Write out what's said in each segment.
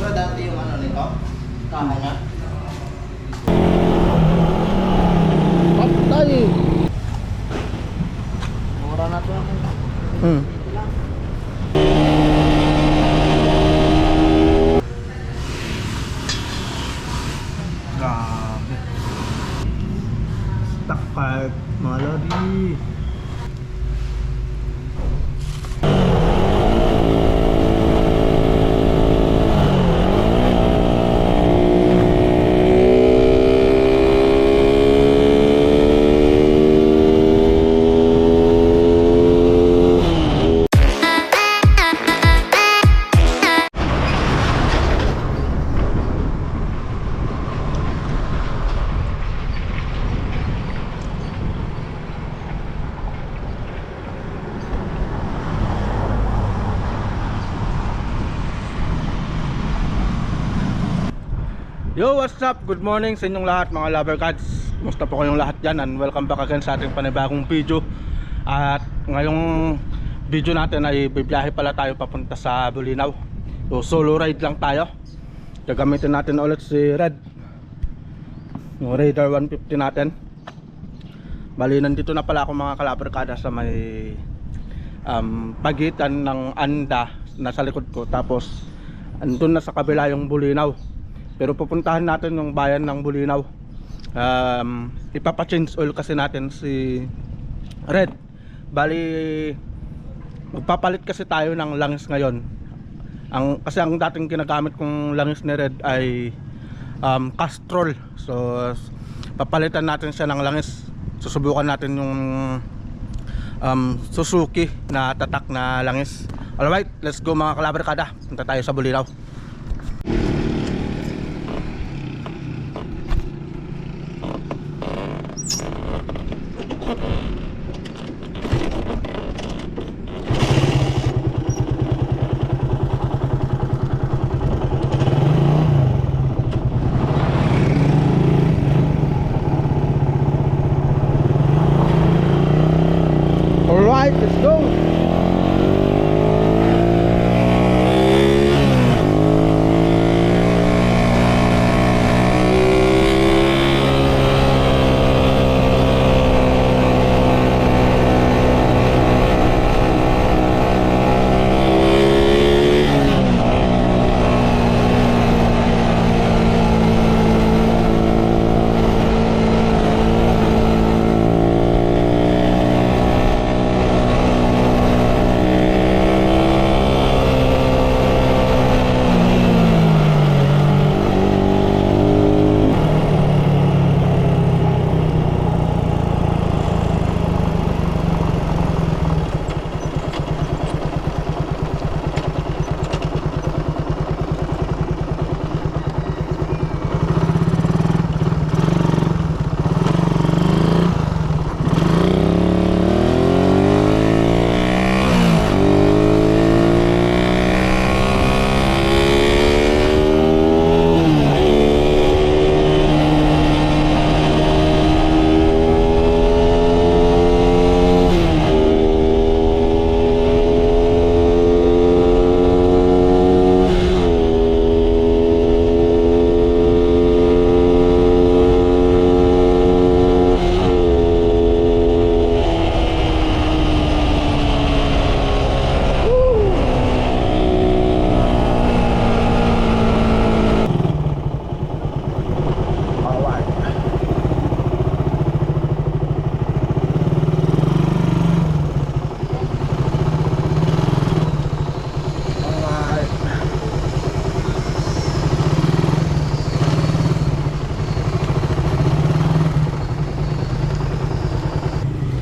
itsura dati yung ano nito? Kaha niya? Patay! Mura na to. Grabe. Stuck card, mga lodi. Yo, what's up? Good morning sa inyong lahat mga lover cats. Musta po kayong lahat dyan, and welcome back again sa ating panibagong video. At ngayong video natin ay bibiyahe pala tayo papunta sa Bolinao. So solo ride lang tayo. Gagamitin natin ulit si Red, yung Raider 150 natin. Bali, nandito na pala ako mga ka-lover kada sa may pagitan ng Anda, nasa likod ko. Tapos andun na sa kabila yung Bolinao. Pero pupuntahan natin yung bayan ng Bolinao. Ipapa-change oil kasi natin si Red. Bali, magpapalit kasi tayo ng langis ngayon. Kasi ang dating ginagamit kong langis ni Red ay Castrol. So papalitan natin siya ng langis. Susubukan natin yung Suzuki na tatak na langis. Alright, let's go mga ka-lover kada. Punta tayo sa Bolinao. Alright, let's go!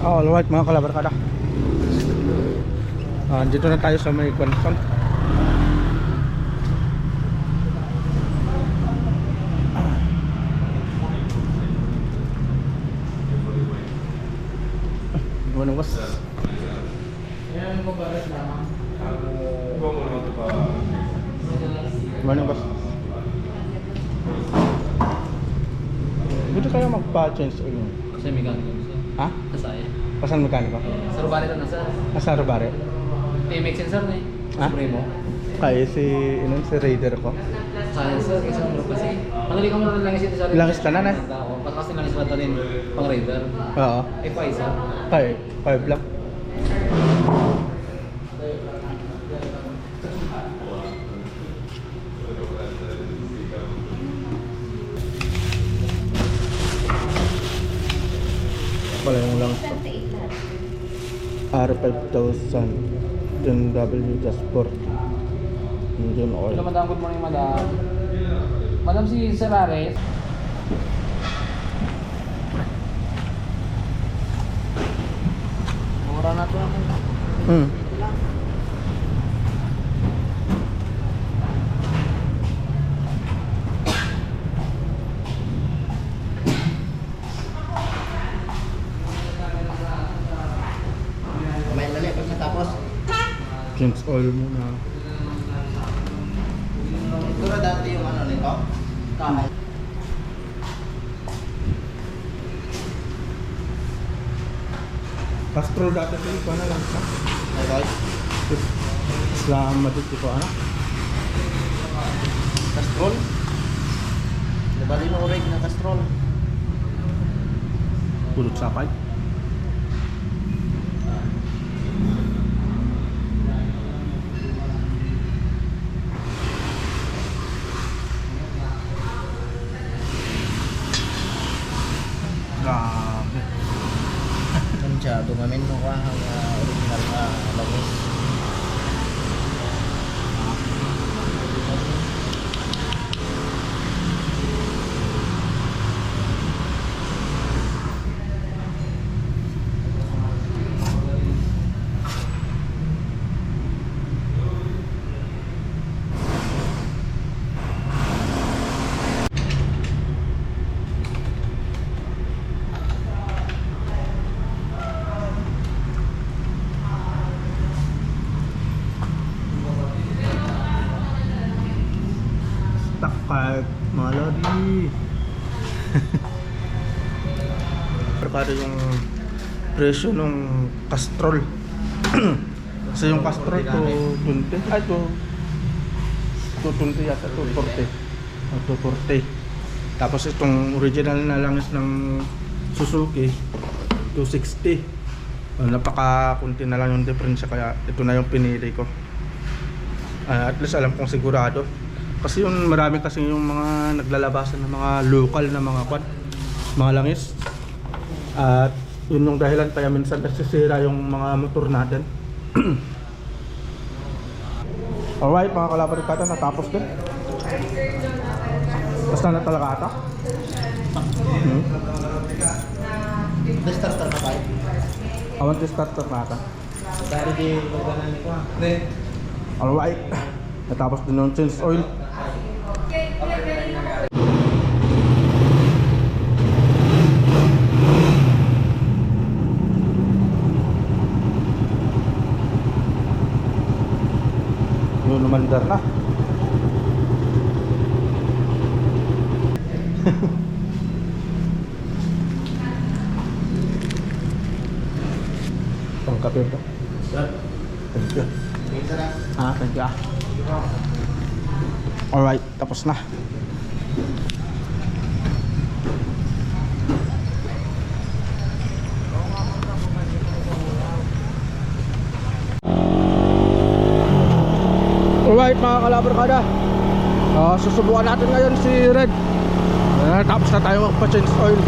Alright mga ka-lover kada. Dito na tayo sa may Quanson. Gimana bos? Yan mo barat lamang. Gimana bos? Dito kayo magpa-change oil. Kasi mekaniko siya. Ha? Kasaya. Pasan mekaniko? Sa Rubari ito nasa. Nasa Rubari. TMX sensor na eh. Ha? Supremo. Kaya si Raider ko. Saya sir, isang grupo kasi. Madali ka mo na langis ito sa Langis ka na na? Oo, kasi langis ba rin pang radar. Oo. Ay pa isa. Kaya, 5 lang. Pala yung lang R5000 John W. Jasper. John Oil. Hello madam, good morning madam. Madam si Sir Ares. Mura na ito naman. Hmm. Kumain dali pag natapos. Change oil muna. Ito na dati yung ano nito. Kahay. Castrol dati ko ito na lang sa. Okay. Islam madit ko ano. Castrol. Nabali na orig na castrol. Pulot sapay. Grabe. Siya, dumamin mo ka ang original na langis. Takad mga lodi. Barkada yung presyo ng Castrol. Kasi yung Castrol 220. Ay, 220 yata, 240. 240. Tapos itong original na langis ng Suzuki 260. Napaka-kunti na lang yung diferensya, kaya ito na yung pinili ko. At least alam kong sigurado. Kasi yung marami kasi yung mga naglalabasan ng mga local na mga mga langis. At yun yung dahilan kaya minsan nasisira yung mga motor natin. Alright mga kalabarikata, natapos din. Basta na talaga ata. Starter na tayo. Awan to starter na ata. Dari di organan ko. Alright. Natapos din yung change oil. Yun, umandar na. Pangkape ba? Thank you. Thank you. Alright, tapos na. Alright mga kalabarkada, susubukan natin ngayon si Red. Tapos na tayo magpa-change oil.